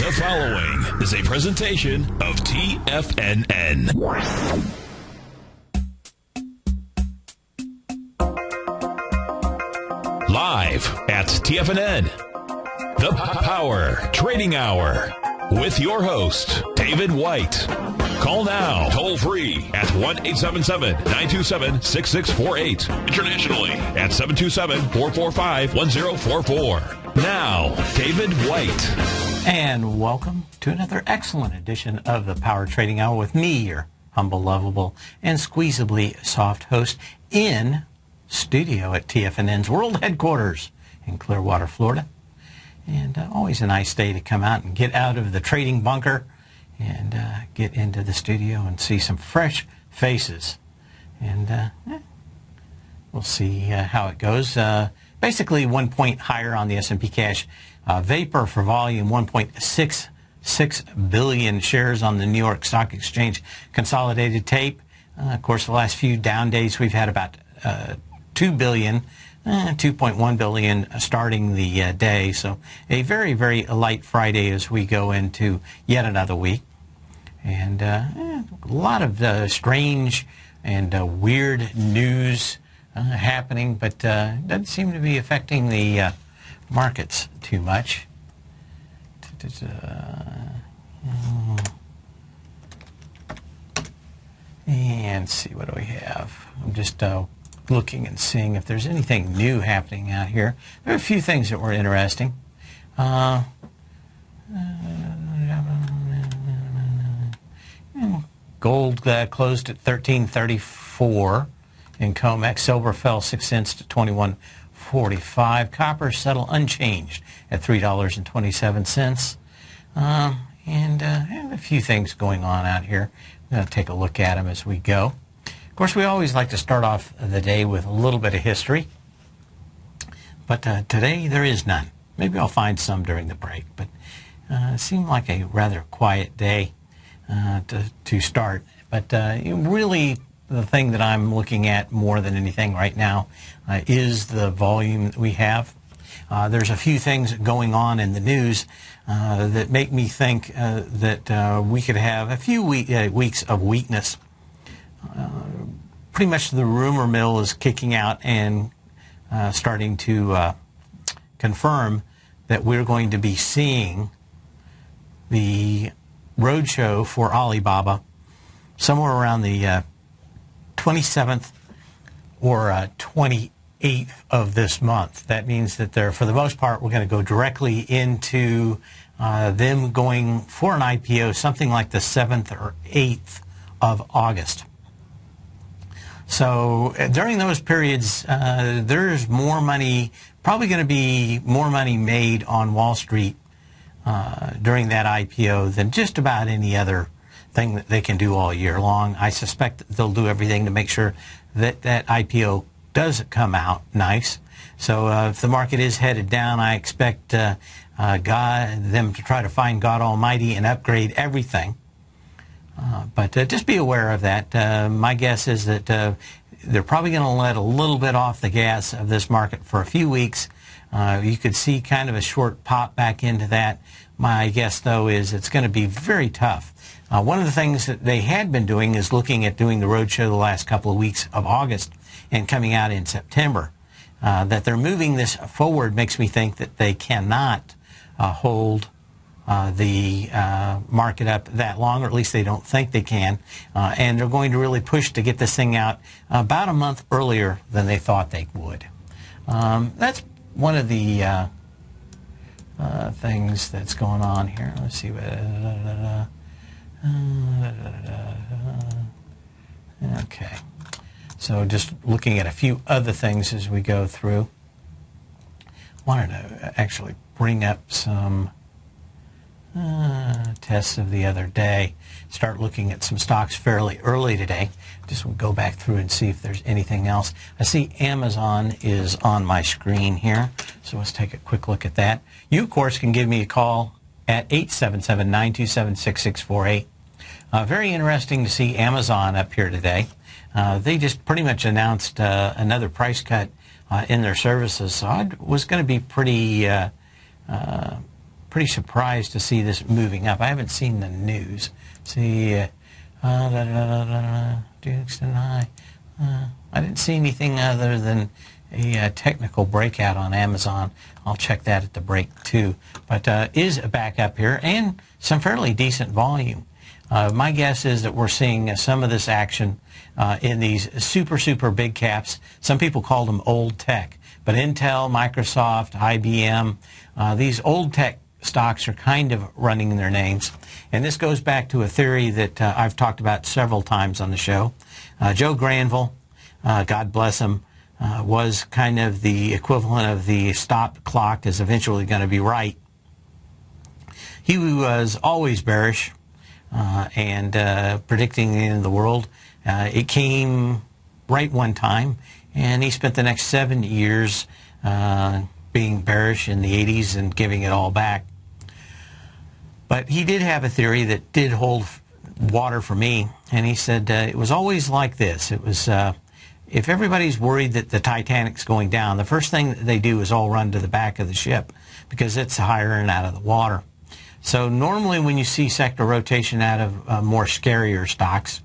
The following is a presentation of TFNN. Live at TFNN, the Power Trading Hour, with your host, David White. Call now, toll free at 1-877-927-6648. Internationally at 727-445-1044. Now, David White. And welcome to another excellent edition of the Power Trading Hour with me, your humble, lovable, and squeezably soft host in studio at TFNN's World Headquarters in Clearwater, Florida. And always a nice day to come out and get out of the trading bunker and get into the studio and see some fresh faces. And we'll see how it goes. Basically 1 point higher on the S&P cash. Vapor for volume, 1.66 billion shares on the New York Stock Exchange consolidated tape. Of course, the last few down days we've had about 2 billion, 2.1 billion starting the day. So a very, very light Friday as we go into yet another week. And a lot of strange and weird news happening, but doesn't seem to be affecting the markets too much. And see, what do we have? I'm just looking and seeing if there's anything new happening out here. There are a few things that were interesting. Gold closed at $13.34 in COMEX. Silver fell 6 cents to $21.45. Copper settled unchanged at $3.27. And a few things going on out here. I'm going to take a look at them as we go. Of course, we always like to start off the day with a little bit of history. But today there is none. Maybe I'll find some during the break. But it seemed like a rather quiet day to start. But really, the thing that I'm looking at more than anything right now is the volume that we have. There's a few things going on in the news that make me think that we could have a few weeks of weakness. Pretty much the rumor mill is kicking out and starting to confirm that we're going to be seeing the roadshow for Alibaba somewhere around the 27th or 28th of this month. That means that for the most part, we're going to go directly into them going for an IPO something like the 7th or 8th of August. So during those periods, there's more money, probably going to be more money made on Wall Street during that IPO than just about any other thing that they can do all year long. I suspect that they'll do everything to make sure that that IPO does come out nice. So if the market is headed down, I expect them to try to find God Almighty and upgrade everything. But just be aware of that. My guess is that they're probably going to let a little bit off the gas of this market for a few weeks. You could see kind of a short pop back into that. My guess, though, is it's going to be very tough. One of the things that they had been doing is looking at doing the roadshow the last couple of weeks of August and coming out in September. That they're moving this forward makes me think that they cannot hold the market up that long, or at least they don't think they can. And they're going to really push to get this thing out about a month earlier than they thought they would. That's one of the things that's going on here. Let's see. Okay. So just looking at a few other things as we go through. Wanted to actually bring up some tests of the other day. Start looking at some stocks fairly early today. Just go back through and see if there's anything else. I see Amazon is on my screen here, so let's take a quick look at that. You, of course, can give me a call at 877-927-6648. Very interesting to see Amazon up here today. They just pretty much announced another price cut in their services, so I was going to be pretty pretty surprised to see this moving up. I haven't seen the news. See, Houston High. I didn't see anything other than a technical breakout on Amazon. I'll check that at the break too. But is back up here and some fairly decent volume. My guess is that we're seeing some of this action in these super big caps. Some people call them old tech. But Intel, Microsoft, IBM, these old tech stocks are kind of running their names. And this goes back to a theory that I've talked about several times on the show. Joe Granville, God bless him, was kind of the equivalent of the stop clock is eventually going to be right. He was always bearish and predicting the end of the world. It came right one time, and he spent the next 7 years being bearish in the 80s and giving it all back. But he did have a theory that did hold water for me, and he said it was always like this. It was if everybody's worried that the Titanic's going down, the first thing that they do is all run to the back of the ship because it's higher and out of the water. So normally when you see sector rotation out of more scarier stocks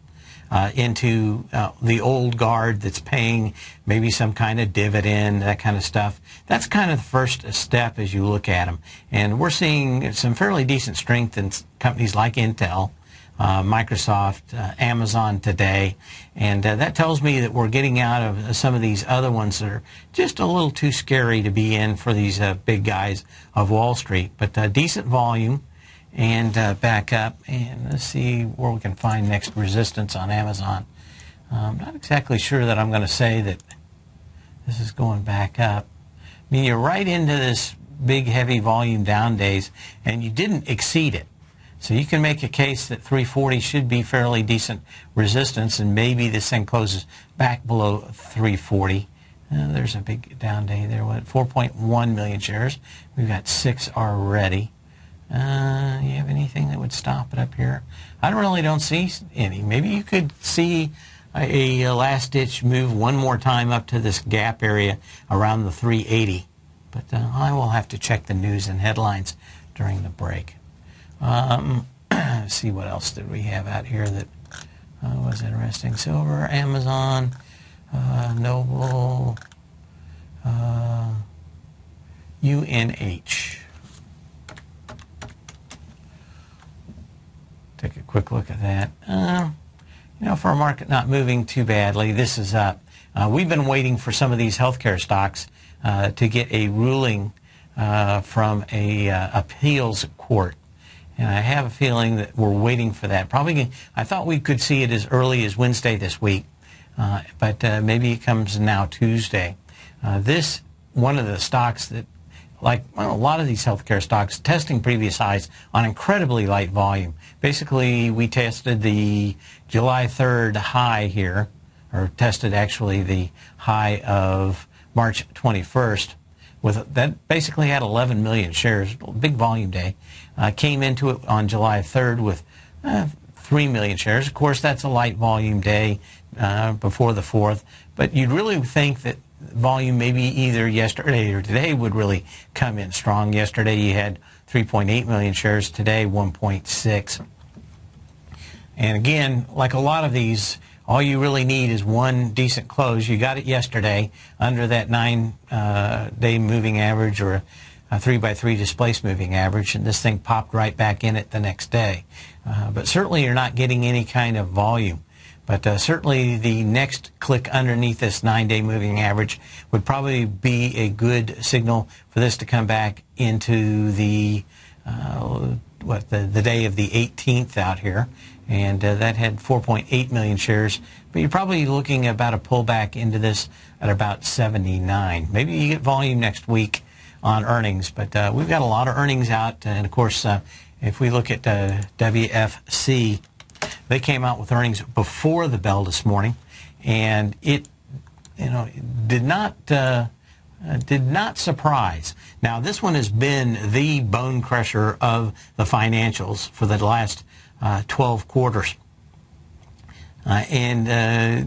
into the old guard that's paying maybe some kind of dividend, that kind of stuff, that's kind of the first step as you look at them. And we're seeing some fairly decent strength in companies like Intel, Microsoft, Amazon today, and that tells me that we're getting out of some of these other ones that are just a little too scary to be in for these big guys of Wall Street. But decent volume and back up, and let's see where we can find next resistance on Amazon. I'm not exactly sure that I'm going to say that this is going back up. I mean, you're right into this big heavy volume down days, and you didn't exceed it. So you can make a case that 340 should be fairly decent resistance, and maybe this thing closes back below 340. There's a big down day there. 4.1 million shares. We've got 6 already. You have anything that would stop it up here? I really don't see any. Maybe you could see a last-ditch move one more time up to this gap area around the 380. But I will have to check the news and headlines during the break. See what else did we have out here that was interesting. Silver, Amazon, Noble, UNH. Take a quick look at that. You know, for a market not moving too badly, this is up. We've been waiting for some of these healthcare stocks to get a ruling from a appeals court. And I have a feeling that we're waiting for that. Probably, I thought we could see it as early as Wednesday this week, but maybe it comes now Tuesday. This, one of the stocks that, like a lot of these healthcare stocks, testing previous highs on incredibly light volume. Basically, we tested the July 3rd high here, or tested actually the high of March 21st. That basically had 11 million shares, big volume day. Came into it on July 3rd with 3 million shares. Of course, that's a light volume day before the 4th, but you'd really think that volume maybe either yesterday or today would really come in strong. Yesterday you had 3.8 million shares, today 1.6. And again, like a lot of these, all you really need is one decent close. You got it yesterday under that 9-day moving average or a 3x3 displaced moving average, and this thing popped right back in it the next day. But certainly you're not getting any kind of volume. But certainly the next click underneath this 9-day moving average would probably be a good signal for this to come back into the the day of the 18th out here. And that had 4.8 million shares. But you're probably looking about a pullback into this at about 79. Maybe you get volume next week on earnings. But we've got a lot of earnings out. And, of course, if we look at WFC, they came out with earnings before the bell this morning. And it, did not surprise. Now, this one has been the bone crusher of the financials for the last 12 quarters. And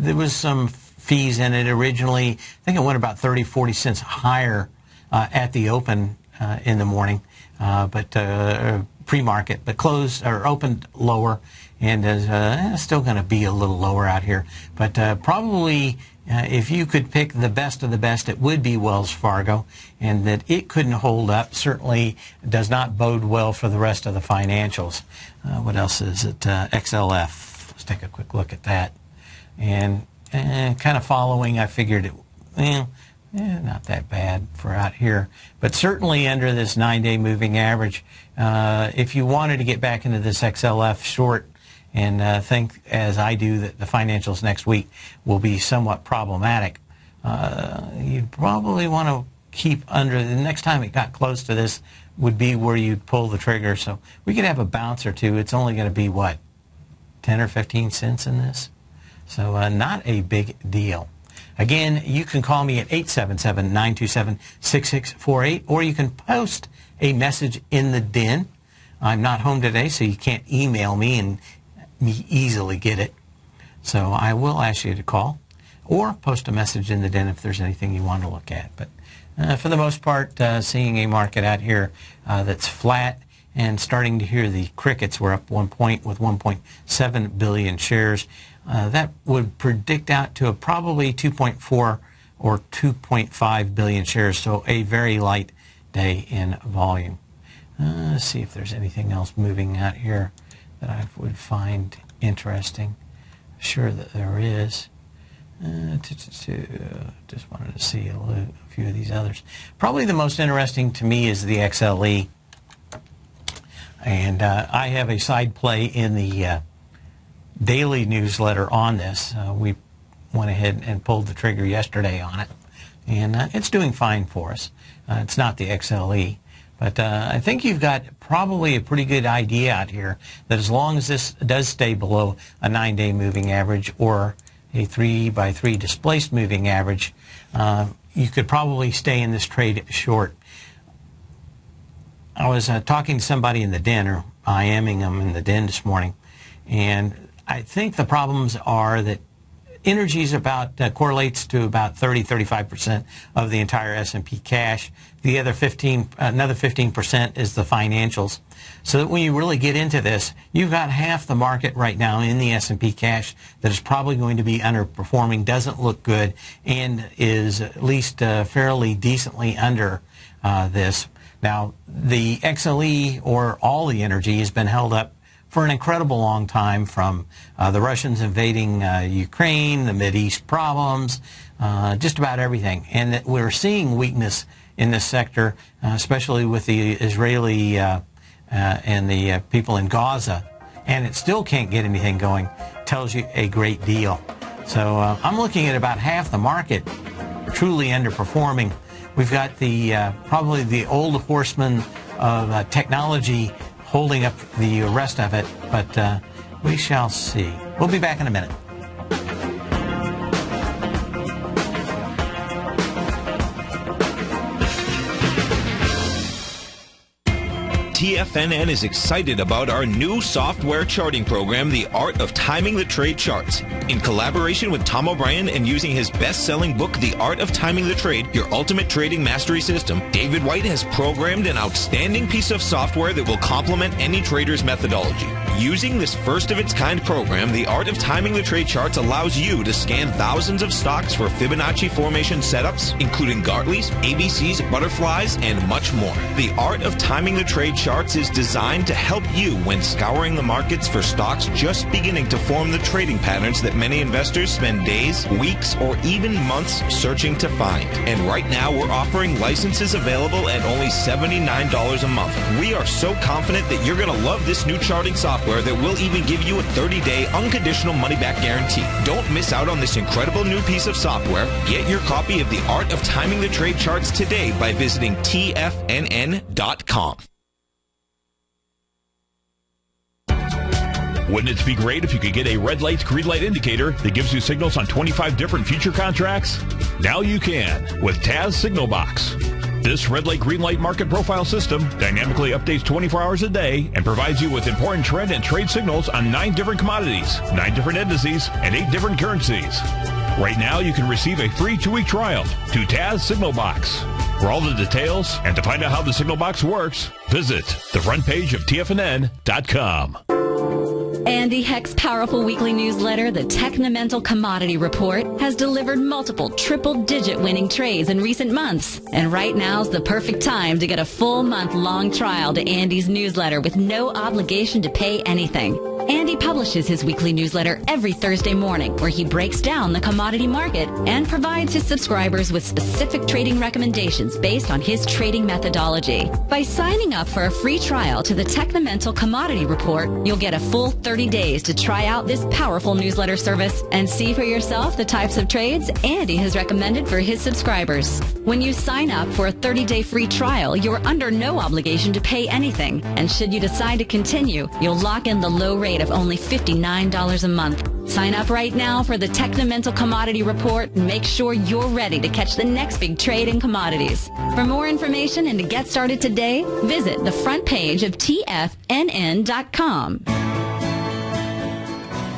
there was some fees in it originally. I think it went about 30, 40 cents higher at the open in the morning. but pre-market, but closed or opened lower, and is still going to be a little lower out here. But probably, if you could pick the best of the best, it would be Wells Fargo, and that it couldn't hold up certainly does not bode well for the rest of the financials. What else is it? XLF. Let's take a quick look at that. And kind of following, I figured it, not that bad for out here, but certainly under this 9-day moving average. If you wanted to get back into this XLF short and think, as I do, that the financials next week will be somewhat problematic, you'd probably want to keep under. The next time it got close to this would be where you'd pull the trigger. So we could have a bounce or two. It's only going to be, what, 10 or 15 cents in this? So not a big deal. Again, you can call me at 877-927-6648, or you can post a message in the den. I'm not home today, so you can't email me and me easily get it. So I will ask you to call or post a message in the den if there's anything you want to look at. But for the most part, seeing a market out here that's flat and starting to hear the crickets. We're up 1 point with 1.7 billion shares. That would predict out to probably 2.4 or 2.5 billion shares, so a very light day in volume. Let's see if there's anything else moving out here that I would find interesting. Sure that there is. Just wanted to see a few of these others. Probably the most interesting to me is the XLE. And I have a side play in the daily newsletter on this. We went ahead and pulled the trigger yesterday on it, and it's doing fine for us. It's not the XLE, but I think you've got probably a pretty good idea out here that as long as this does stay below a 9-day moving average or a 3x3 displaced moving average, you could probably stay in this trade short. I was talking to somebody in the den, or IMing them in the den this morning, and I think the problems are that energy is about correlates to about 30-35% of the entire S&P cash. The other another 15% is the financials. So that when you really get into this, you've got half the market right now in the S&P cash that is probably going to be underperforming, doesn't look good, and is at least fairly decently under this. Now, the XLE, or all the energy, has been held up for an incredible long time, from the Russians invading Ukraine, the Mideast problems, just about everything. And that we're seeing weakness in this sector, especially with the Israeli and the people in Gaza. And it still can't get anything going. Tells you a great deal. So I'm looking at about half the market truly underperforming. We've got the probably the old horsemen of technology holding up the rest of it, but we shall see. We'll be back in a minute. TFNN is excited about our new software charting program, The Art of Timing the Trade Charts. In collaboration with Tom O'Brien and using his best-selling book, The Art of Timing the Trade, Your Ultimate Trading Mastery System, David White has programmed an outstanding piece of software that will complement any trader's methodology. Using this first-of-its-kind program, The Art of Timing the Trade Charts allows you to scan thousands of stocks for Fibonacci formation setups, including Gartley's, ABC's, butterflies, and much more. The Art of Timing the Trade Charts is designed to help you when scouring the markets for stocks just beginning to form the trading patterns that many investors spend days, weeks, or even months searching to find. And right now, we're offering licenses available at only $79 a month. We are so confident that you're going to love this new charting software that will even give you a 30-day unconditional money-back guarantee. Don't miss out on this incredible new piece of software. Get your copy of The Art of Timing the Trade Charts today by visiting TFNN.com. Wouldn't it be great if you could get a red light, green light indicator that gives you signals on 25 different future contracts? Now you can with Taz Signal Box. This red light, green light market profile system dynamically updates 24 hours a day and provides you with important trend and trade signals on 9 different commodities, 9 different indices, and 8 different currencies. Right now, you can receive a free 2-week trial to Taz Signal Box. For all the details and to find out how the Signal Box works, visit the front page of TFNN.com. Andy Heck's powerful weekly newsletter, the Technomental Commodity Report, has delivered multiple triple-digit winning trades in recent months. And right now's the perfect time to get a full month-long trial to Andy's newsletter with no obligation to pay anything. Andy publishes his weekly newsletter every Thursday morning, where he breaks down the commodity market and provides his subscribers with specific trading recommendations based on his trading methodology. By signing up for a free trial to the Technomental Commodity Report, you'll get a full 30 days to try out this powerful newsletter service and see for yourself the types of trades Andy has recommended for his subscribers. When you sign up for a 30-day free trial, you're under no obligation to pay anything. And should you decide to continue, you'll lock in the low rate of only $59 a month. Sign up right now for the Technomental Commodity Report and make sure you're ready to catch the next big trade in commodities. For more information and to get started today, visit the front page of TFNN.com.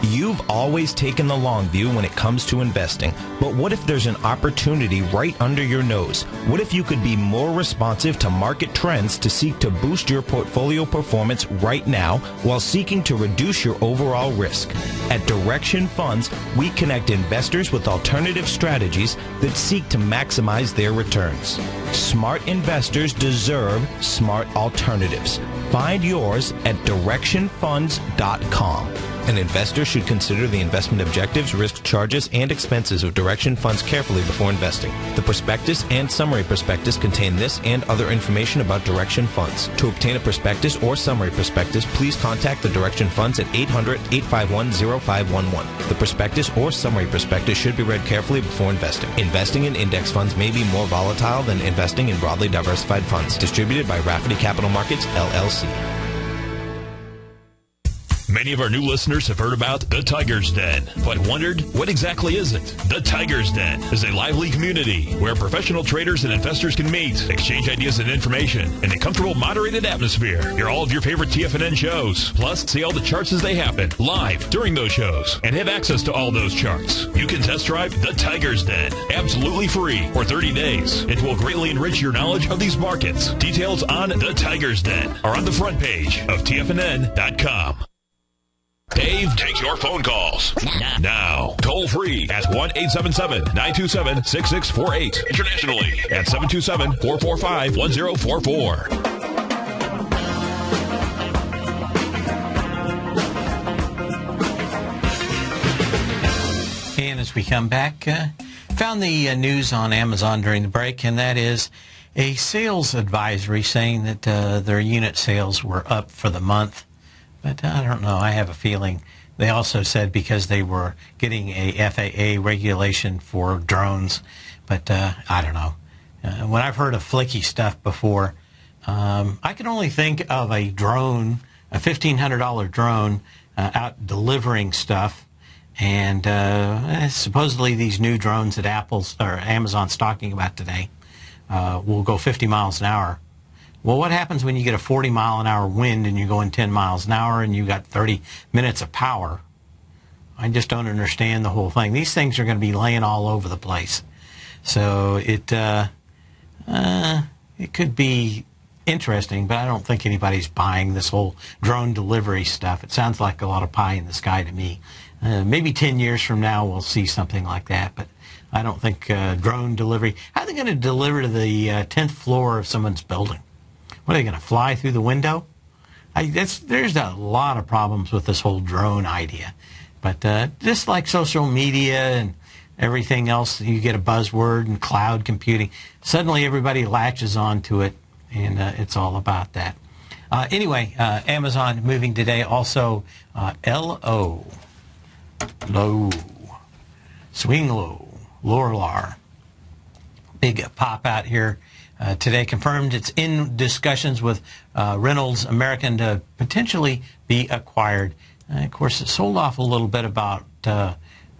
You've always taken the long view when it comes to investing, but what if there's an opportunity right under your nose? What if you could be more responsive to market trends to seek to boost your portfolio performance right now while seeking to reduce your overall risk? At Direction Funds, we connect investors with alternative strategies that seek to maximize their returns. Smart investors deserve smart alternatives. Find yours at directionfunds.com. An investor should consider the investment objectives, risk charges, and expenses of Direction Funds carefully before investing. The prospectus and summary prospectus contain this and other information about Direction Funds. To obtain a prospectus or summary prospectus, please contact the Direction Funds at 800-851-0511. The prospectus or summary prospectus should be read carefully before investing. Investing in index funds may be more volatile than investing in broadly diversified funds. Distributed by Rafferty Capital Markets, LLC. Many of our new listeners have heard about the Tiger's Den, but wondered, what exactly is it? The Tiger's Den is a lively community where professional traders and investors can meet, exchange ideas and information in a comfortable, moderated atmosphere. Hear all of your favorite TFNN shows, plus see all the charts as they happen live during those shows, and have access to all those charts. You can test drive the Tiger's Den absolutely free for 30 days. It will greatly enrich your knowledge of these markets. Details on the Tiger's Den are on the front page of TFNN.com. Dave takes your phone calls now. Toll free at 1-877-927-6648. Internationally at 727-445-1044. And as we come back, found the news on Amazon during the break, and that is a sales advisory saying that their unit sales were up for the month. But I don't know. I have a feeling they also said because they were getting a FAA regulation for drones. But I don't know. When I've heard of flicky stuff before, I can only think of a drone, a $1,500 drone out delivering stuff. And supposedly these new drones that Amazon's talking about today will go 50 miles an hour. Well, what happens when you get a 40-mile-an-hour wind and you're going 10 miles an hour and you got 30 minutes of power? I just don't understand the whole thing. These things are going to be laying all over the place. So it could be interesting, but I don't think anybody's buying this whole drone delivery stuff. It sounds like a lot of pie in the sky to me. Maybe 10 years from now we'll see something like that, but I don't think drone delivery. How are they going to deliver to the 10th floor of someone's building? What, are they going to fly through the window? There's a lot of problems with this whole drone idea. But just like social media and everything else, you get a buzzword and cloud computing. Suddenly everybody latches onto it, and it's all about that. Anyway, Amazon moving today. Also, LO, low, swing low, Lorlar. Big pop out here. Today confirmed it's in discussions with Reynolds American to potentially be acquired. Of course, it sold off a little bit about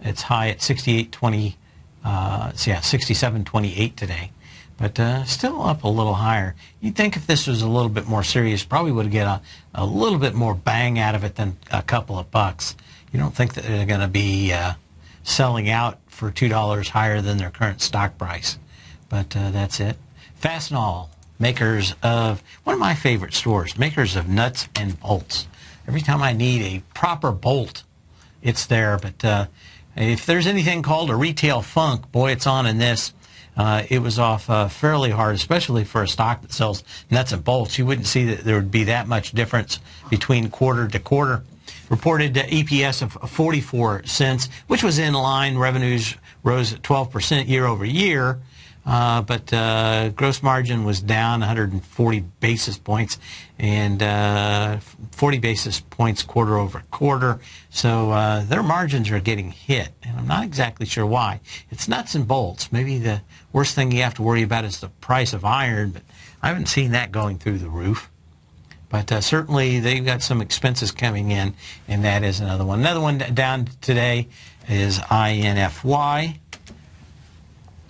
its high at 68.20, 67.28 today, but still up a little higher. You'd think if this was a little bit more serious, probably would get a little bit more bang out of it than a couple of bucks. You don't think that they're going to be selling out for $2 higher than their current stock price, but that's it. Fastenal, makers of one of my favorite stores, makers of nuts and bolts. Every time I need a proper bolt, it's there. But if there's anything called a retail funk, boy, it's on in this. It was off fairly hard, especially for a stock that sells nuts and bolts. You wouldn't see that there would be that much difference between quarter to quarter. Reported EPS of 44 cents, which was in line. Revenues rose 12% year over year, but gross margin was down 140 basis points and 40 basis points quarter over quarter. So their margins are getting hit, and I'm not exactly sure why. It's nuts and bolts. Maybe the worst thing you have to worry about is the price of iron, but I haven't seen that going through the roof. But certainly they've got some expenses coming in, and that is another one. Another one down today is INFY.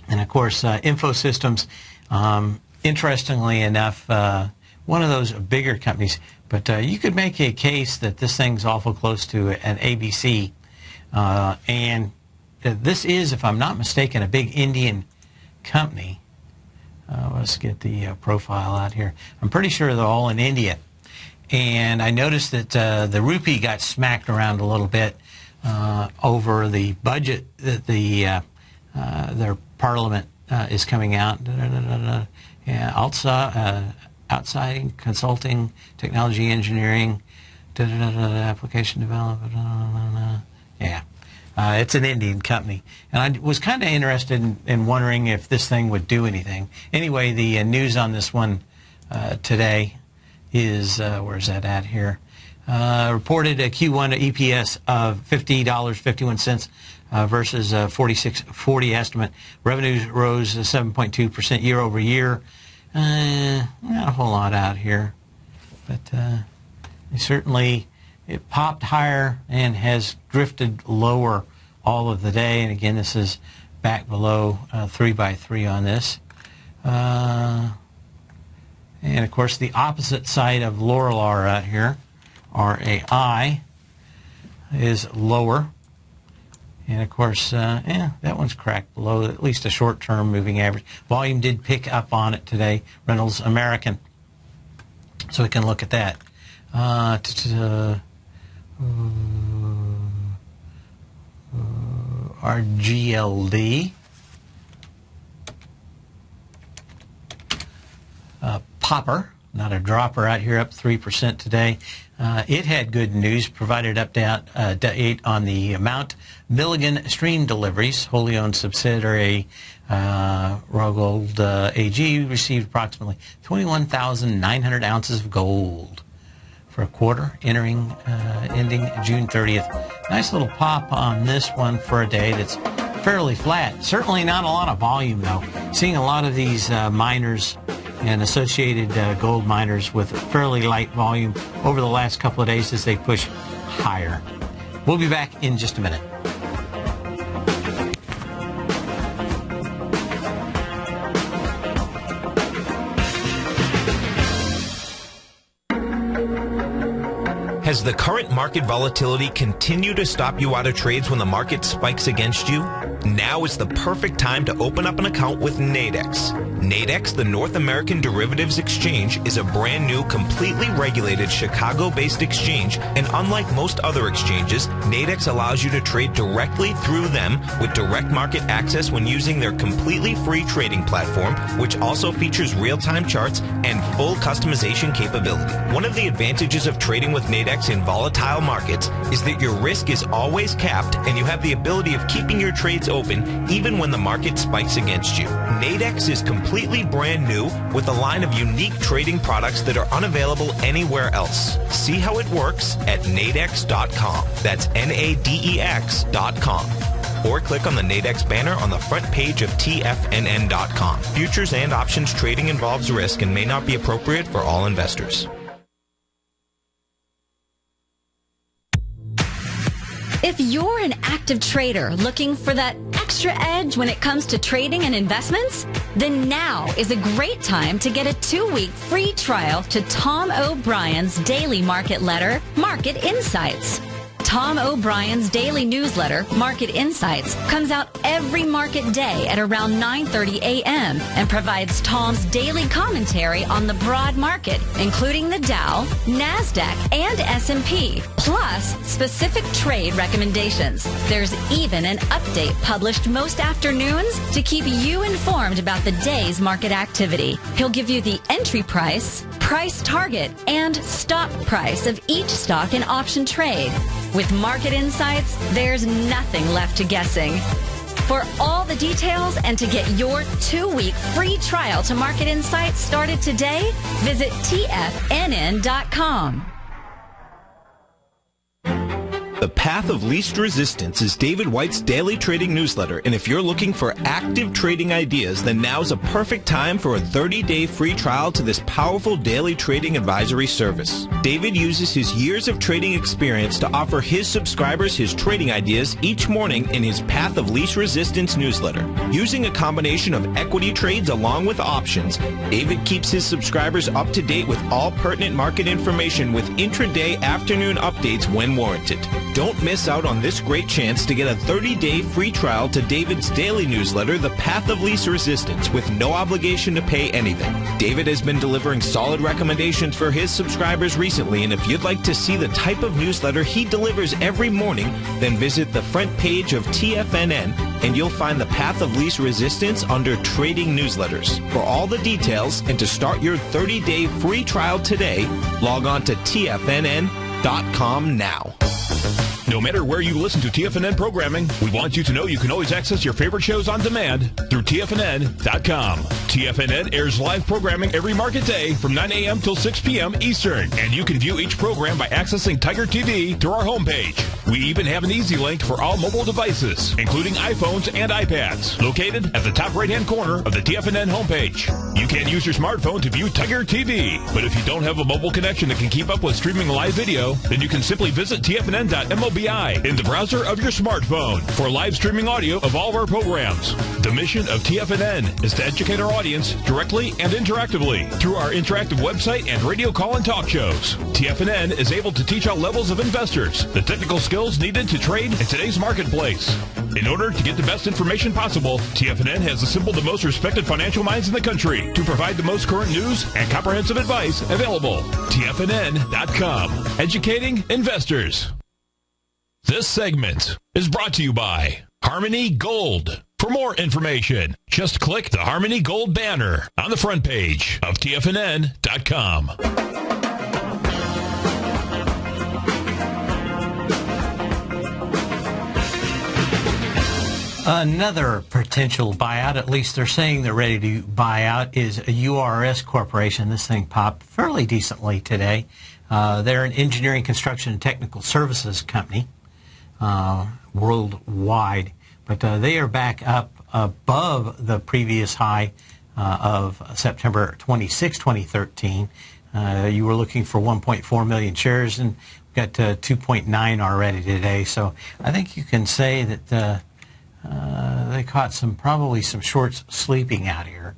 And, of course, InfoSystems, interestingly enough, one of those bigger companies. But you could make a case that this thing's awful close to an ABC. And this is, if I'm not mistaken, a big Indian company. Let's get the profile out here. I'm pretty sure they're all in India. And I noticed that the rupee got smacked around a little bit over the budget that their parliament is coming out. Yeah, outside consulting, technology engineering, application development. Yeah. It's an Indian company. And I was kind of interested in wondering if this thing would do anything. Anyway, the news on this one today is, where's that at here? Reported a Q1 EPS of $50.51 versus $46.40 estimate. Revenues rose 7.2% year over year. Not a whole lot out here. But certainly it popped higher and has drifted lower all of the day. And again, this is back below 3x3 on this. And of course, the opposite side of Lorillard out here, RAI, is lower. And of course, that one's cracked below at least a short-term moving average. Volume did pick up on it today. Reynolds American. So we can look at that. RGLD. Popper, not a dropper out here, up 3% today. It had good news, provided update on the Mount Milligan stream deliveries. Wholly owned subsidiary Royal Gold AG received approximately 21,900 ounces of gold for a quarter ending June 30th. Nice little pop on this one for a day that's fairly flat. Certainly not a lot of volume, though. Seeing a lot of these miners and associated gold miners with fairly light volume over the last couple of days as they push higher. We'll be back in just a minute. Has the current market volatility continued to stop you out of trades when the market spikes against you? Now is the perfect time to open up an account with Nadex. Nadex, the North American Derivatives Exchange, is a brand new, completely regulated Chicago-based exchange, and unlike most other exchanges, Nadex allows you to trade directly through them with direct market access when using their completely free trading platform, which also features real-time charts and full customization capability. One of the advantages of trading with Nadex in volatile markets is that your risk is always capped and you have the ability of keeping your trades open even when the market spikes against you. Nadex is completely brand new with a line of unique trading products that are unavailable anywhere else. See how it works at nadex.com. That's NADEX.com. Or click on the Nadex banner on the front page of TFNN.com. Futures and options trading involves risk and may not be appropriate for all investors. If you're an active trader looking for that extra edge when it comes to trading and investments, then now is a great time to get a 2-week free trial to Tom O'Brien's daily market letter, Market Insights. Tom O'Brien's daily newsletter, Market Insights, comes out every market day at around 9:30 a.m. and provides Tom's daily commentary on the broad market, including the Dow, NASDAQ, and S&P, plus specific trade recommendations. There's even an update published most afternoons to keep you informed about the day's market activity. He'll give you the entry price, price target, and stop price of each stock in option trade. With Market Insights, there's nothing left to guessing. For all the details and to get your 2-week free trial to Market Insights started today, visit TFNN.com. The Path of Least Resistance is David White's daily trading newsletter, and if you're looking for active trading ideas, then now's a perfect time for a 30-day free trial to this powerful daily trading advisory service. David uses his years of trading experience to offer his subscribers his trading ideas each morning in his Path of Least Resistance newsletter. Using a combination of equity trades along with options, David keeps his subscribers up to date with all pertinent market information with intraday afternoon updates when warranted. Don't miss out on this great chance to get a 30-day free trial to David's daily newsletter, The Path of Least Resistance, with no obligation to pay anything. David has been delivering solid recommendations for his subscribers recently, and if you'd like to see the type of newsletter he delivers every morning, then visit the front page of TFNN, and you'll find The Path of Least Resistance under Trading Newsletters. For all the details and to start your 30-day free trial today, log on to TFNN.com now. No matter where you listen to TFNN programming, we want you to know you can always access your favorite shows on demand through TFNN.com. TFNN airs live programming every market day from 9 a.m. till 6 p.m. Eastern, and you can view each program by accessing Tiger TV through our homepage. We even have an easy link for all mobile devices, including iPhones and iPads, located at the top right-hand corner of the TFNN homepage. You can use your smartphone to view Tiger TV, but if you don't have a mobile connection that can keep up with streaming live video, then you can simply visit TFNN.mobi in the browser of your smartphone for live streaming audio of all of our programs. The mission of TFNN is to educate our audience directly and interactively through our interactive website and radio call and talk shows. TFNN is able to teach all levels of investors the technical skills needed to trade in today's marketplace. In order to get the best information possible, TFNN has assembled the most respected financial minds in the country to provide the most current news and comprehensive advice available. TFNN.com. Educating investors. This segment is brought to you by Harmony Gold. For more information, just click the Harmony Gold banner on the front page of TFNN.com. Another potential buyout, at least they're saying they're ready to buy out, is a URS Corporation. This thing popped fairly decently today. They're an engineering, construction, and technical services company worldwide, but they are back up above the previous high of September 26, 2013. You were looking for 1.4 million shares, and we got 2.9 already today. So I think you can say that they caught probably some shorts sleeping out here.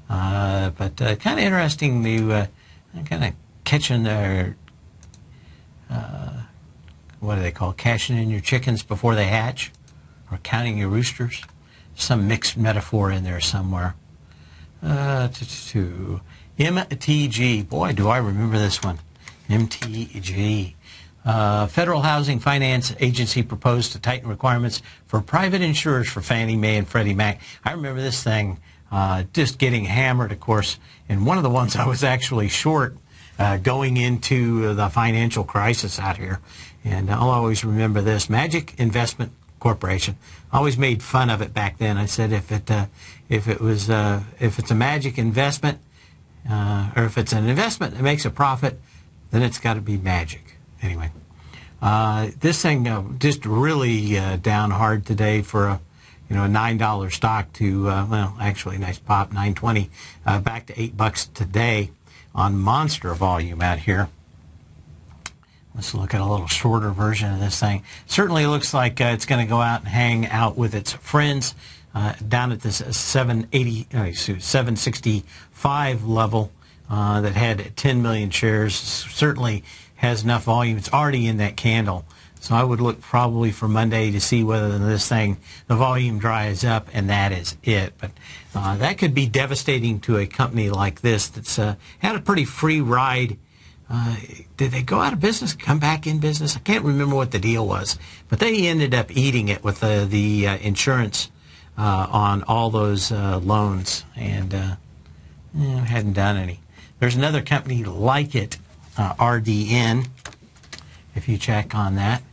But kind of interesting, the kind of catching their what do they call, cashing in your chickens before they hatch, or counting your roosters? Some mixed metaphor in there somewhere. MTG, boy, do I remember this one. MTG. Federal Housing Finance Agency proposed to tighten requirements for private insurers for Fannie Mae and Freddie Mac. I remember this thing just getting hammered, of course, and one of the ones I was actually short going into the financial crisis out here. And I'll always remember this. Magic Investment Corporation. I always made fun of it back then. I said if it's a magic investment, or if it's an investment that makes a profit, then it's got to be magic. Anyway, this thing just really down hard today for a $9 stock to well, actually nice pop, $9.20, back to $8 today on monster volume out here. Let's look at a little shorter version of this thing. Certainly looks like it's going to go out and hang out with its friends down at this 765 level that had 10 million shares. Certainly has enough volume. It's already in that candle So I would look probably for Monday to see whether this thing, the volume dries up, and that is it. But that could be devastating to a company like this that's had a pretty free ride. Did they go out of business, come back in business? I can't remember what the deal was, but they ended up eating it with the insurance on all those loans, and hadn't done any. There's another company like it, RDN, if you check on that,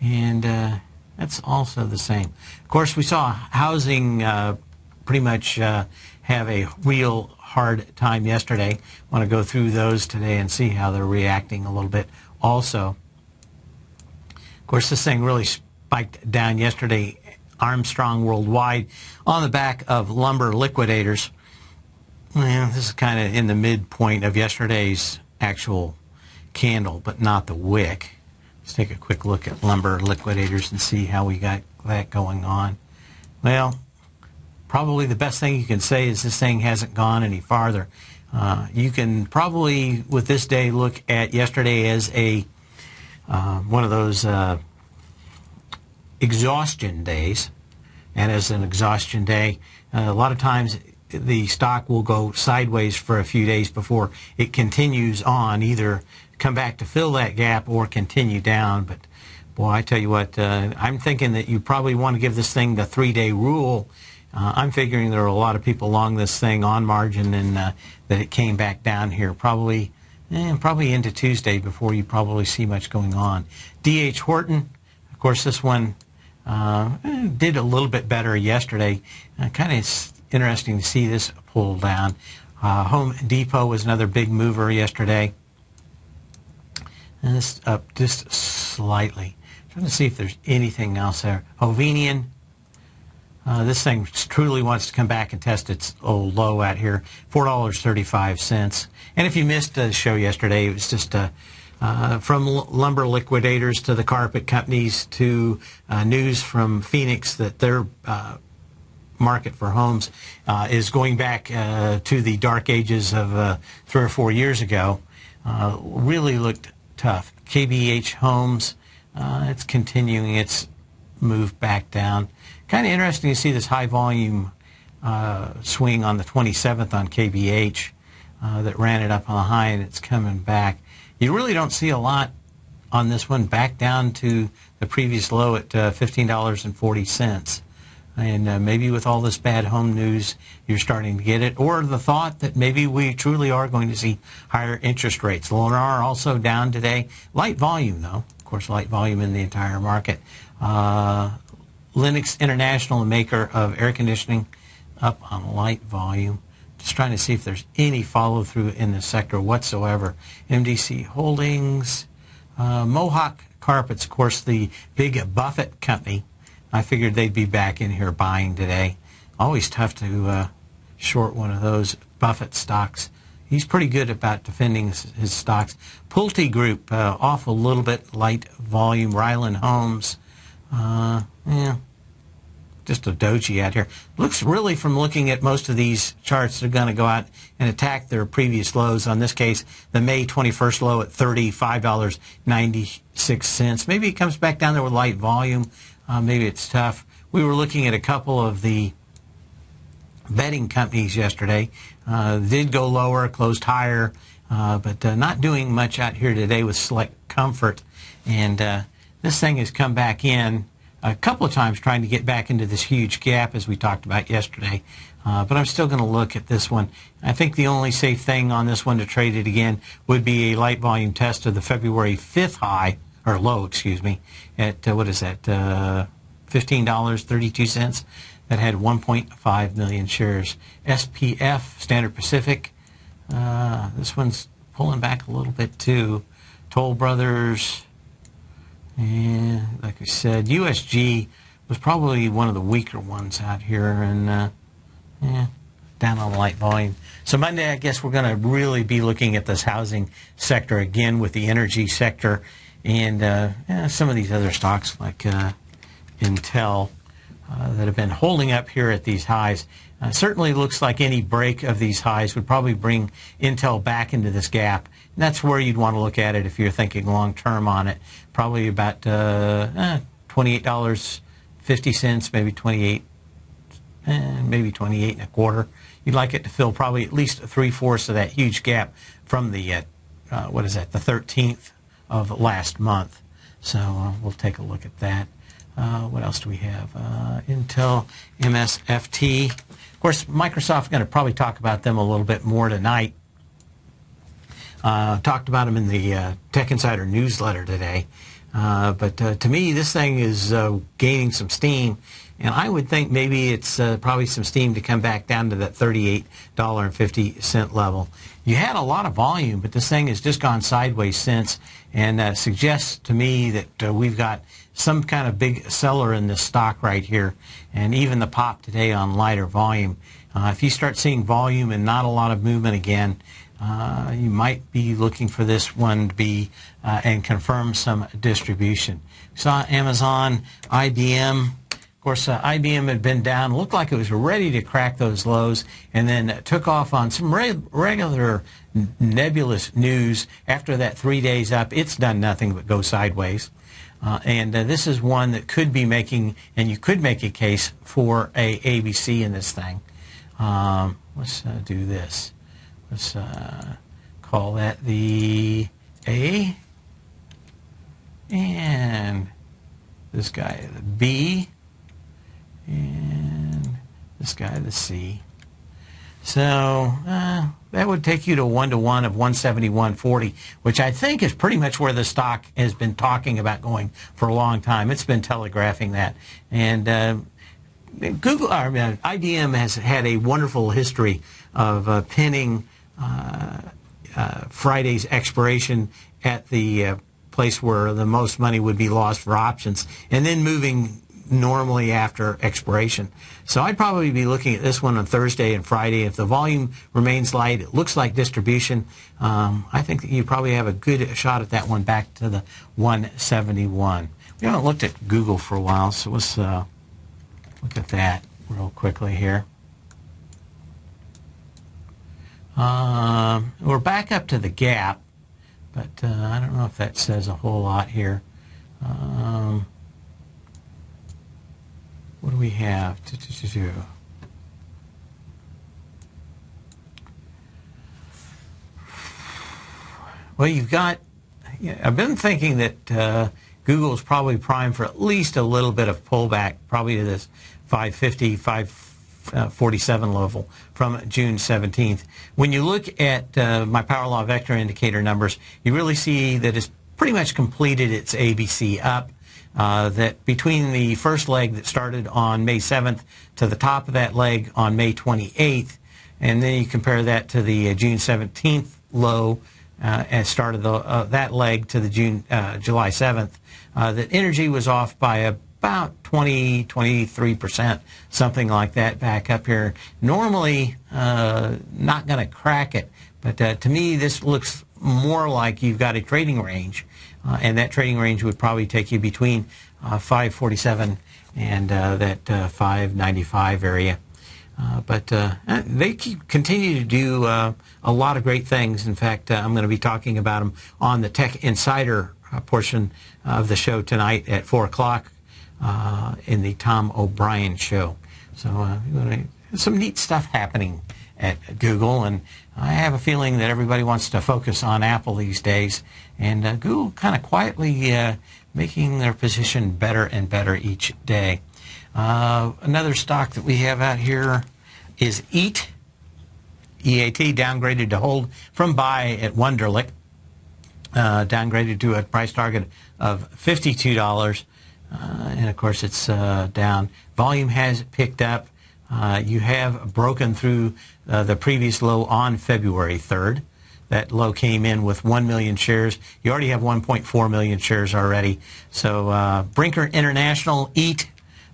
and that's also the same. Of course, we saw housing pretty much have a real hard time yesterday. I want to go through those today and see how they're reacting a little bit also. Of course, this thing really spiked down yesterday, Armstrong Worldwide, on the back of lumber liquidators. Well, this is kind of in the midpoint of yesterday's actual candle, but not the wick. Let's take a quick look at lumber liquidators and see how we got that going on. Well, probably the best thing you can say is this thing hasn't gone any farther. You can probably, with this day, look at yesterday as a one of those exhaustion days. And as an exhaustion day, a lot of times the stock will go sideways for a few days before it continues on, either come back to fill that gap or continue down. But boy, I tell you what, I'm thinking that you probably want to give this thing the 3-day rule. I'm figuring there are a lot of people along this thing on margin, and that it came back down here probably into Tuesday before you probably see much going on. D.H. Horton, of course, this one did a little bit better yesterday. Kind of interesting to see this pull down. Home Depot was another big mover yesterday. And this up just slightly. Trying to see if there's anything else there. Hovenian. This thing truly wants to come back and test its old low out here, $4.35. And if you missed the show yesterday, it was just from lumber liquidators to the carpet companies to news from Phoenix that their market for homes is going back to the dark ages of 3 or 4 years ago. Really looked tough. KBH Homes, it's continuing its move back down. Kind of interesting to see this high volume swing on the 27th on KBH that ran it up on the high, and it's coming back. You really don't see a lot on this one, back down to the previous low at $15.40. And maybe with all this bad home news, you're starting to get it. Or the thought that maybe we truly are going to see higher interest rates. Lennar also down today. Light volume, though. Of course, light volume in the entire market. Lennox International, a maker of air conditioning, up on light volume. Just trying to see if there's any follow-through in the sector whatsoever. MDC Holdings, Mohawk Carpets, of course, the big Buffett company. I figured they'd be back in here buying today. Always tough to short one of those Buffett stocks. He's pretty good about defending his stocks. Pulte Group, off a little bit, light volume. Ryland Homes, yeah, just a doji out here. Looks really, from looking at most of these charts, they're going to go out and attack their previous lows. On this case, the May 21st low at $35.96. Maybe it comes back down there with light volume. Maybe it's tough. We were looking at a couple of the bedding companies yesterday. Did go lower, closed higher, but not doing much out here today with Select Comfort. And this thing has come back in a couple of times trying to get back into this huge gap as we talked about yesterday. But I'm still going to look at this one. I think the only safe thing on this one to trade it again would be a light volume test of the February 5th high, or low, excuse me, at, what is that, $15.32. That had 1.5 million shares. SPF, Standard Pacific, this one's pulling back a little bit too. Toll Brothers, and like I said, USG was probably one of the weaker ones out here, and yeah, down on light volume. So Monday, I guess we're going to really be looking at this housing sector again with the energy sector and some of these other stocks like Intel that have been holding up here at these highs. Certainly looks like any break of these highs would probably bring Intel back into this gap. that's where you'd want to look at it if you're thinking long-term on it. Probably about $28.50, maybe 28, maybe 28 and a quarter. You'd like it to fill probably at least 3/4 of that huge gap from the, what is that, the 13th of last month. So we'll take a look at that. What else do we have? Intel, MSFT. Of course, Microsoft's going to probably talk about them a little bit more tonight. Talked about them in the Tech Insider newsletter today. But to me, this thing is gaining some steam. And I would think maybe it's probably some steam to come back down to that $38.50 level. You had a lot of volume, but this thing has just gone sideways since, and suggests to me that we've got some kind of big seller in this stock right here, and even the pop today on lighter volume. If you start seeing volume and not a lot of movement again, you might be looking for this one to be and confirm some distribution. We saw Amazon, IBM. Of course, IBM had been down, looked like it was ready to crack those lows, and then took off on some regular nebulous news. After that 3 days up, it's done nothing but go sideways. And this is one that could be making, and you could make a case for a ABC in this thing. Let's do this. Let's call that the A, and this guy the B, and this guy the C. So that would take you to 1-to-1 of 171.40, which I think is pretty much where the stock has been talking about going for a long time. It's been telegraphing that. And IBM has had a wonderful history of pinning Friday's expiration at the place where the most money would be lost for options, and then moving normally after expiration. So I'd probably be looking at this one on Thursday and Friday. If the volume remains light, it looks like distribution, I think that you probably have a good shot at that one back to the 171. We haven't looked at Google for a while, so let's look at that real quickly here. We're back up to the gap, but I don't know if that says a whole lot here. What do we have? Well, you've got, I've been thinking that Google is probably primed for at least a little bit of pullback, probably to this 550, 547 level from June 17th. When you look at my Power Law Vector Indicator numbers, you really see that it's pretty much completed its ABC up. That between the first leg that started on May 7th to the top of that leg on May 28th, and then you compare that to the June 17th low and started that leg to the July 7th, that energy was off by about 23%, something like that back up here. Normally not going to crack it, but to me this looks more like you've got a trading range. And that trading range would probably take you between 547 and that 595 area. But they continue to do a lot of great things. In fact, I'm going to be talking about them on the Tech Insider portion of the show tonight at 4 o'clock in the Tom O'Brien show. So some neat stuff happening at Google, and I have a feeling that everybody wants to focus on Apple these days, and Google kind of quietly making their position better and better each day. Another stock that we have out here is EAT, EAT, downgraded to hold from buy at Wunderlich, downgraded to a price target of $52, and of course it's down. Volume has picked up. You have broken through the previous low on February 3rd. That low came in with 1 million shares. You already have 1.4 million shares already. So Brinker International, EAT,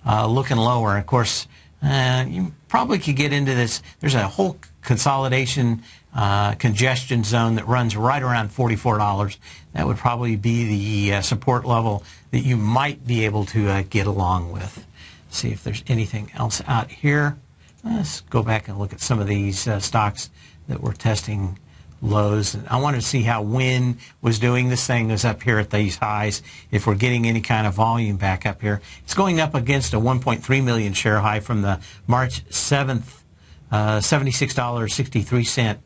looking lower. Of course, you probably could get into this. There's a whole consolidation congestion zone that runs right around $44. That would probably be the support level that you might be able to get along with. See if there's anything else out here. Let's go back and look at some of these stocks that we're testing lows. I wanted to see how Wynn was doing. This thing is up here at these highs. If we're getting any kind of volume back up here, it's going up against a 1.3 million share high from the March 7th, $76.63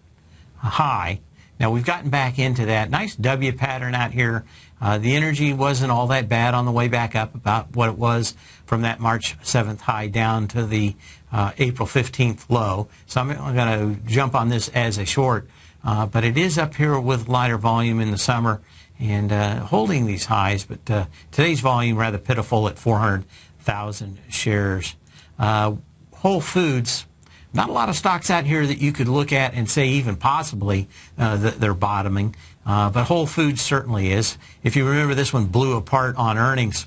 high. Now we've gotten back into that nice W pattern out here. The energy wasn't all that bad on the way back up, about what it was from that March 7th high down to the April 15th low. So I'm going to jump on this as a short. But it is up here with lighter volume in the summer and holding these highs. But today's volume rather pitiful at 400,000 shares. Whole Foods, not a lot of stocks out here that you could look at and say even possibly that they're bottoming. But Whole Foods certainly is. If you remember, this one blew apart on earnings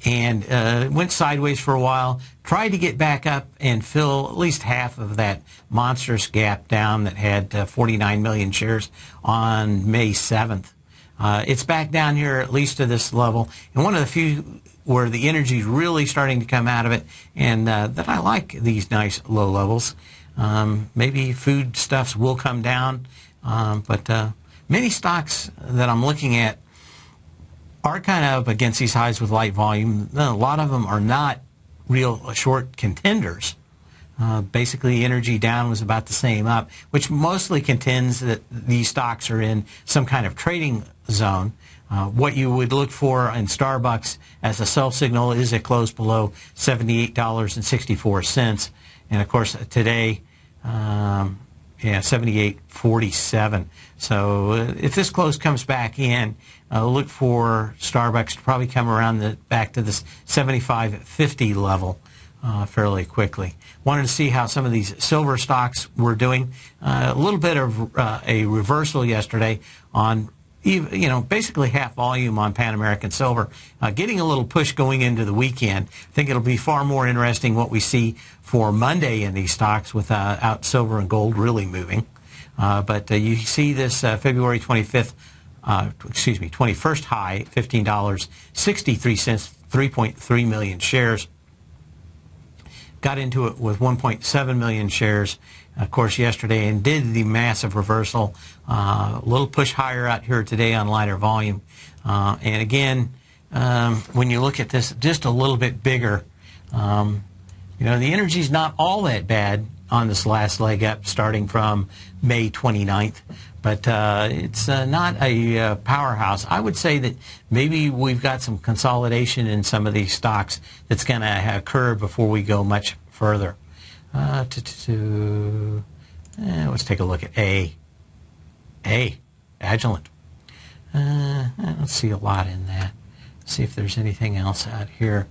and went sideways for a while, tried to get back up and fill at least half of that monstrous gap down that had 49 million shares on May 7th. It's back down here at least to this level, and one of the few where the energy is really starting to come out of it, and that I like these nice low levels. Maybe food stuffs will come down, but many stocks that I'm looking at are kind of up against these highs with light volume. A lot of them are not real short contenders. Basically, energy down was about the same up, which mostly contends that these stocks are in some kind of trading zone. What you would look for in Starbucks as a sell signal is a close below $78.64. And, of course, today, 78.47. So if this close comes back in, look for Starbucks to probably come around back to this 75.50 level fairly quickly. Wanted to see how some of these silver stocks were doing. A little bit of a reversal yesterday on, basically half volume on Pan American Silver, getting a little push going into the weekend. I think it'll be far more interesting what we see for Monday in these stocks without silver and gold really moving. But you see this February 21st high, $15.63, 3.3 million shares. Got into it with 1.7 million shares, of course, yesterday, and did the massive reversal. A little push higher out here today on lighter volume. And again, when you look at this just a little bit bigger, the energy's not all that bad on this last leg up starting from May 29th. But it's not a powerhouse. I would say that maybe we've got some consolidation in some of these stocks that's going to occur before we go much further. Let's take a look at Agilent. I don't see a lot in that. See if there's anything else out here.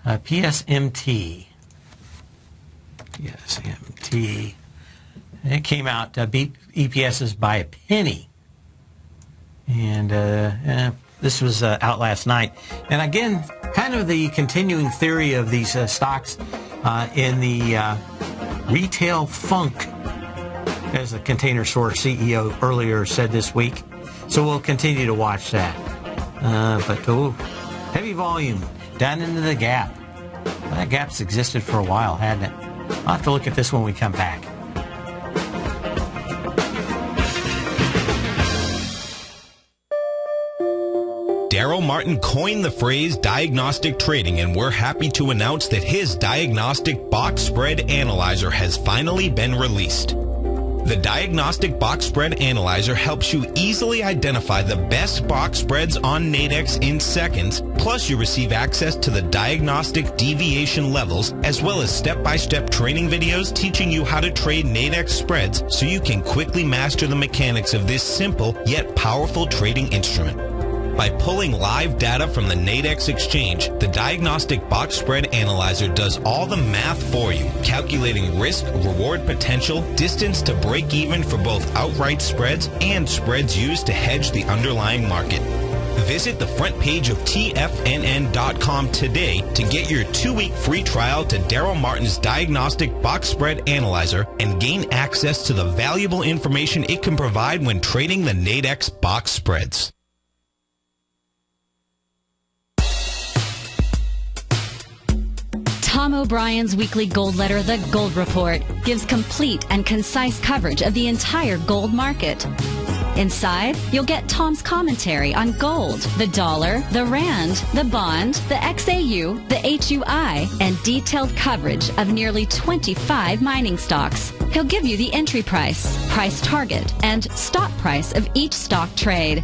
PSMT. It came out, beat EPSs by a penny. And this was out last night. And again, kind of the continuing theory of these stocks in the retail funk, as the Container Store CEO earlier said this week. So we'll continue to watch that. But heavy volume down into the gap. Well, that gap's existed for a while, hadn't it? I'll have to look at this when we come back. Daryl Martin coined the phrase diagnostic trading, and we're happy to announce that his diagnostic box spread analyzer has finally been released. The Diagnostic Box Spread Analyzer helps you easily identify the best box spreads on Nadex in seconds, plus you receive access to the diagnostic deviation levels, as well as step-by-step training videos teaching you how to trade Nadex spreads so you can quickly master the mechanics of this simple yet powerful trading instrument. By pulling live data from the Nadex exchange, the Diagnostic Box Spread Analyzer does all the math for you, calculating risk, reward potential, distance to break even for both outright spreads and spreads used to hedge the underlying market. Visit the front page of TFNN.com today to get your 2-week free trial to Daryl Martin's Diagnostic Box Spread Analyzer and gain access to the valuable information it can provide when trading the Nadex box spreads. Tom O'Brien's weekly gold letter, The Gold Report, gives complete and concise coverage of the entire gold market. Inside, you'll get Tom's commentary on gold, the dollar, the rand, the bond, the XAU, the HUI, and detailed coverage of nearly 25 mining stocks. He'll give you the entry price, price target, and stop price of each stock trade.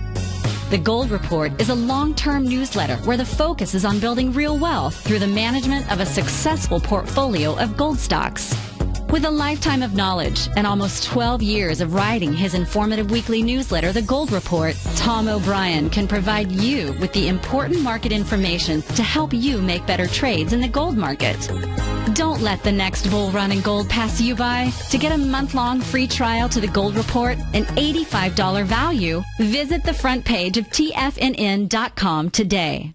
The Gold Report is a long-term newsletter where the focus is on building real wealth through the management of a successful portfolio of gold stocks. With a lifetime of knowledge and almost 12 years of writing his informative weekly newsletter, The Gold Report, Tom O'Brien can provide you with the important market information to help you make better trades in the gold market. Don't let the next bull run in gold pass you by. To get a month-long free trial to The Gold Report, an $85 value, visit the front page of TFNN.com today.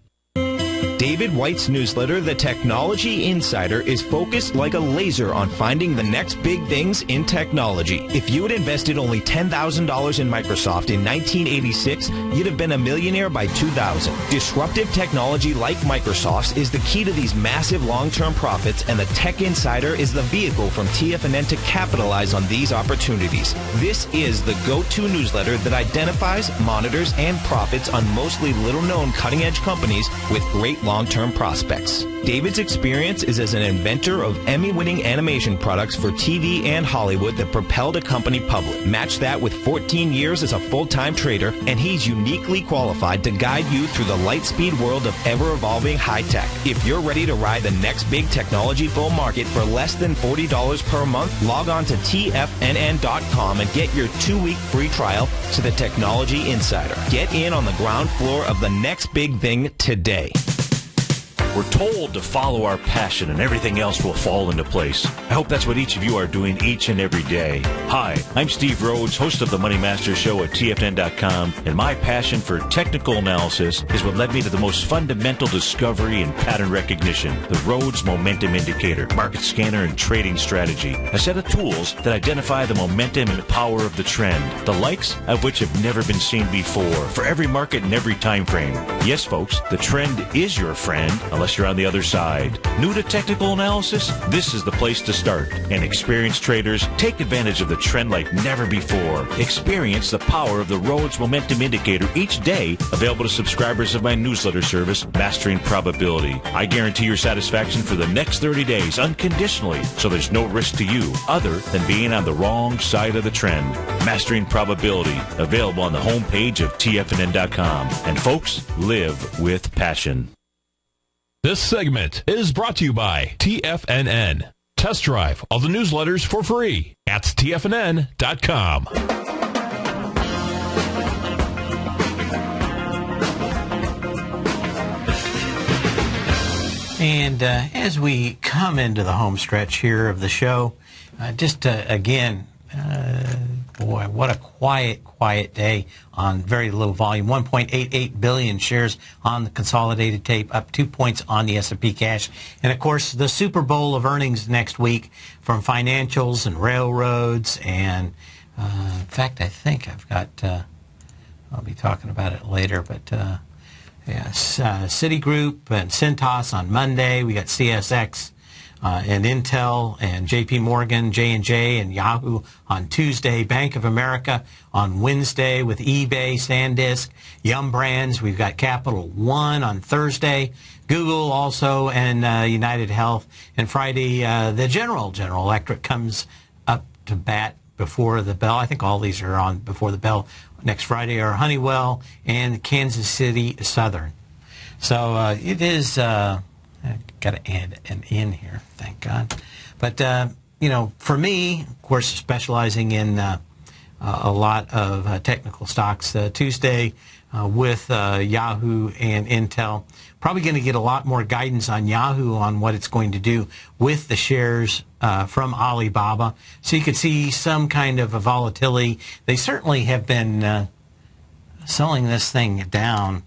David White's newsletter, The Technology Insider, is focused like a laser on finding the next big things in technology. If you had invested only $10,000 in Microsoft in 1986, you'd have been a millionaire by 2000. Disruptive technology like Microsoft's is the key to these massive long-term profits, and the Tech Insider is the vehicle from TFNN to capitalize on these opportunities. This is the go-to newsletter that identifies, monitors, and profits on mostly little-known cutting-edge companies with great long-term prospects. David's experience is as an inventor of Emmy-winning animation products for TV and Hollywood that propelled a company public. Match that with 14 years as a full-time trader, and he's uniquely qualified to guide you through the light-speed world of ever-evolving high-tech. If you're ready to ride the next big technology bull market for less than $40 per month, log on to TFNN.com and get your 2-week free trial to the Technology Insider. Get in on the ground floor of the next big thing today. We're told to follow our passion and everything else will fall into place. I hope that's what each of you are doing each and every day. Hi, I'm Steve Rhodes, host of the Money Master Show at TFN.com, and my passion for technical analysis is what led me to the most fundamental discovery in pattern recognition, the Rhodes Momentum Indicator, market scanner, and trading strategy, a set of tools that identify the momentum and power of the trend, the likes of which have never been seen before, for every market and every time frame. Yes, folks, the trend is your friend, unless you're on the other side. New to technical analysis? This is the place to start. And experienced traders, take advantage of the trend like never before. Experience the power of the Rhodes Momentum Indicator each day, available to subscribers of my newsletter service, Mastering Probability. I guarantee your satisfaction for the next 30 days unconditionally, so there's no risk to you other than being on the wrong side of the trend. Mastering Probability, available on the homepage of TFNN.com. And folks, live with passion. This segment is brought to you by TFNN. Test drive all the newsletters for free at TFNN.com. And as we come into the home stretch here of the show, again, boy, what a quiet day on very little volume. 1.88 billion shares on the consolidated tape, up 2 points on the S&P cash. And, of course, the Super Bowl of earnings next week from financials and railroads. And, in fact, I think I've got, I'll be talking about it later, but, yes, Citigroup and Cintas on Monday. We got CSX. And Intel and J.P. Morgan, J&J, and Yahoo on Tuesday. Bank of America on Wednesday with eBay, SanDisk, Yum Brands. We've got Capital One on Thursday. Google also, and United Health. And Friday, the General Electric comes up to bat before the bell. I think all these are on before the bell. Next Friday are Honeywell and Kansas City Southern. So it is... got to add an in here, thank God. But, for me, of course, specializing in a lot of technical stocks, Tuesday with Yahoo and Intel, probably going to get a lot more guidance on Yahoo on what it's going to do with the shares from Alibaba. So you could see some kind of a volatility. They certainly have been selling this thing down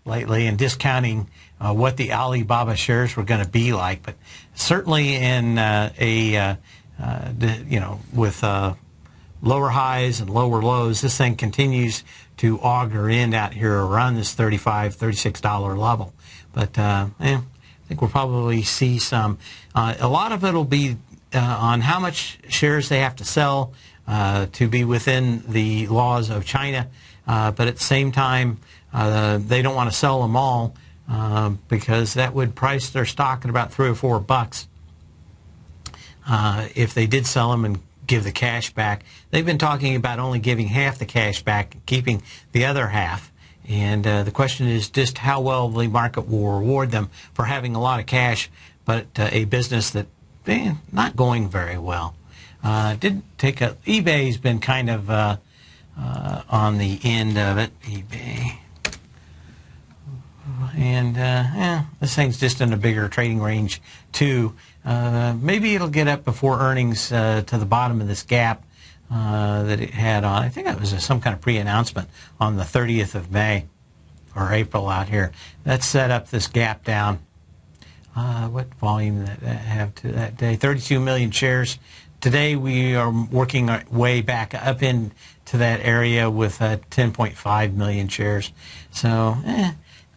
lately and discounting what the Alibaba shares were going to be like, but certainly in with lower highs and lower lows, this thing continues to auger in out here around this $35, $36 level. But think we'll probably see some. A lot of it will be on how much shares they have to sell to be within the laws of China. But at the same time, they don't want to sell them all because that would price their stock at about $3 or $4 if they did sell them and give the cash back. They've been talking about only giving half the cash back and keeping the other half. And the question is just how well the market will reward them for having a lot of cash, but a business that not going very well. eBay's been kind of on the end of it. eBay. And this thing's just in a bigger trading range too. Maybe it'll get up before earnings to the bottom of this gap that it had on. I think it was some kind of pre-announcement on the 30th of May or April out here. That set up this gap down. What volume did that have to that day? 32 million shares. Today we are working our way back up into that area with 10.5 million shares. So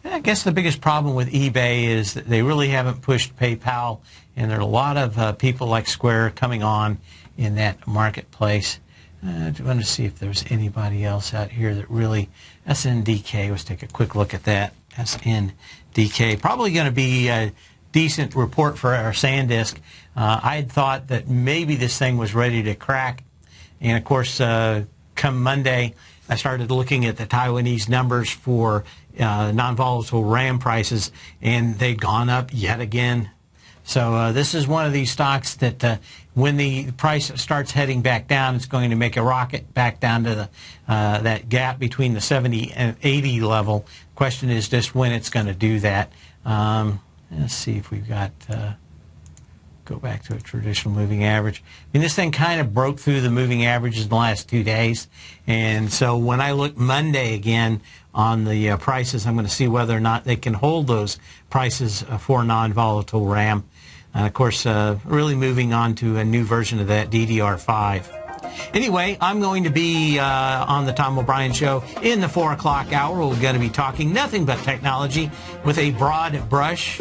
I guess the biggest problem with eBay is that they really haven't pushed PayPal, and there are a lot of people like Square coming on in that marketplace. I want to see if there's anybody else out here that really... SNDK, let's take a quick look at that. SNDK, probably going to be a decent report for our SanDisk. I had thought that maybe this thing was ready to crack, and of course, come Monday, I started looking at the Taiwanese numbers for non-volatile RAM prices, and they'd gone up yet again. So this is one of these stocks that when the price starts heading back down, it's going to make a rocket back down to the that gap between the 70 and 80 level. Question is just when it's going to do that. Let's see if we've got... go back to a traditional moving average. I mean, this thing kind of broke through the moving averages in the last 2 days. And so when I look Monday again on the prices, I'm going to see whether or not they can hold those prices for non-volatile RAM. And of course, really moving on to a new version of that, DDR5. Anyway, I'm going to be on the Tom O'Brien Show in the 4 o'clock hour. We're going to be talking nothing but technology with a broad brush.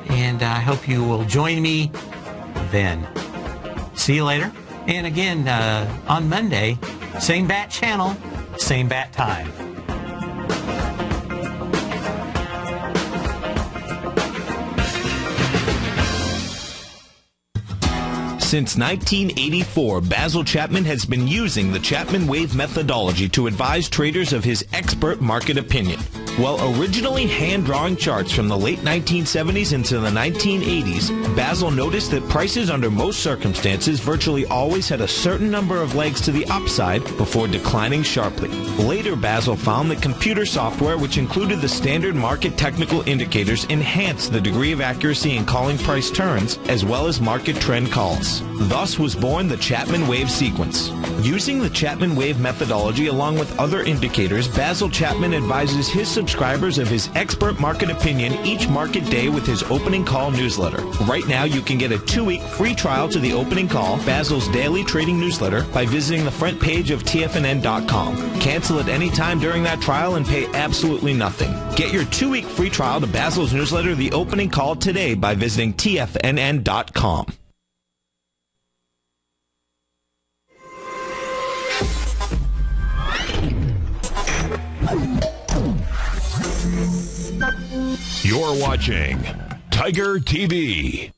And I hope you will join me then. See you later. And again, on Monday, same bat channel, same bat time. Since 1984, Basil Chapman has been using the Chapman Wave methodology to advise traders of his expert market opinion. While originally hand-drawing charts from the late 1970s into the 1980s, Basil noticed that prices under most circumstances virtually always had a certain number of legs to the upside before declining sharply. Later, Basil found that computer software, which included the standard market technical indicators, enhanced the degree of accuracy in calling price turns, as well as market trend calls. Thus was born the Chapman Wave sequence. Using the Chapman Wave methodology along with other indicators, Basil Chapman advises his subscribers of his expert market opinion each market day with his opening call newsletter. Right now, you can get a 2-week free trial to the opening call, Basil's daily trading newsletter, by visiting the front page of TFNN.com. Cancel at any time during that trial and pay absolutely nothing. Get your 2-week free trial to Basil's newsletter, The Opening Call, today by visiting TFNN.com. You're watching Tiger TV.